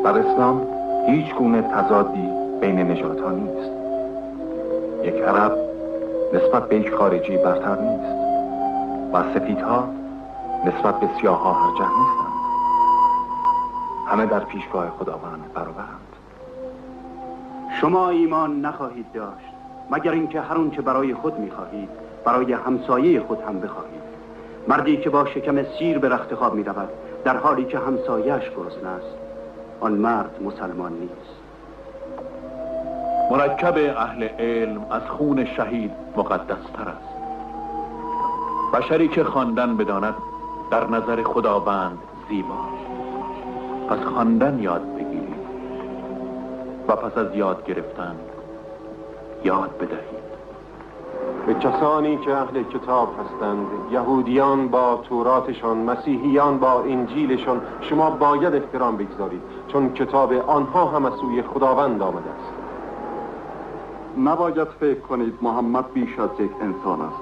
در اسلام هیچ گونه تضادی بین نژادها نیست. یک عرب نسبت به یک خارجی برتر نیست و سفیدها نسبت به سیاه‌ها هرجه نیستند. همه در پیشگاه خداوند برابرند. شما ایمان نخواهید داشت مگر اینکه هر اون چه برای خود می‌خواهید برای همسایه خود هم بخواهید. مردی که با شکم سیر به رخت خواب می‌رود در حالی که همسایه‌اش گرسنه است، آن مرد مسلمان نیست. مرکب اهل علم از خون شهید مقدستر است. بشری که خواندن بداند در نظر خداوند زیباست. پس خواندن یاد بگیرید و پس از یاد گرفتن یاد بدهید. به کسانی که اهل کتاب هستند، یهودیان با توراتشان، مسیحیان با انجیلشان، شما باید احترام بگذارید، چون کتاب آنها هم از سوی خداوند آمده است. نباید فکر کنید محمد بیش از یک انسان است.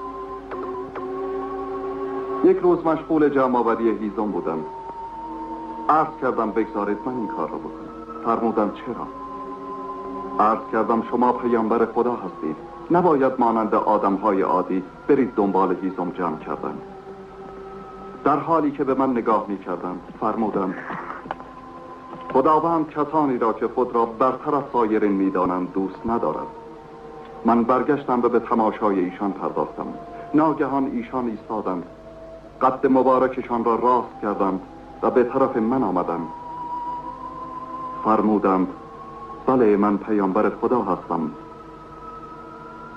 یک روز مشغول جمع‌آوری هیزم بودم. عرض کردم بگذارید من این کار را بکنم. فرمودند چرا؟ عرض کردم شما پیامبر خدا هستید، نباید مانند آدم‌های عادی برید دنبال هیزم جمع کردن. در حالی که به من نگاه می‌کردند فرمودند خداوند کسانی را که خود را برتر از سایرین می‌دانند دوست ندارد. من برگشتم و به تماشای ایشان پرداختم. ناگهان ایشان ایستادند، قد مبارکشان را راست کردند و به طرف من آمدند. فرمودند بله من پیامبر خدا هستم،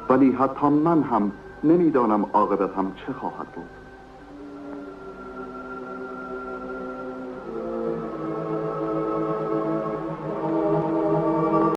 ولی حتی من هم نمیدانم عاقبتم چه خواهد بود.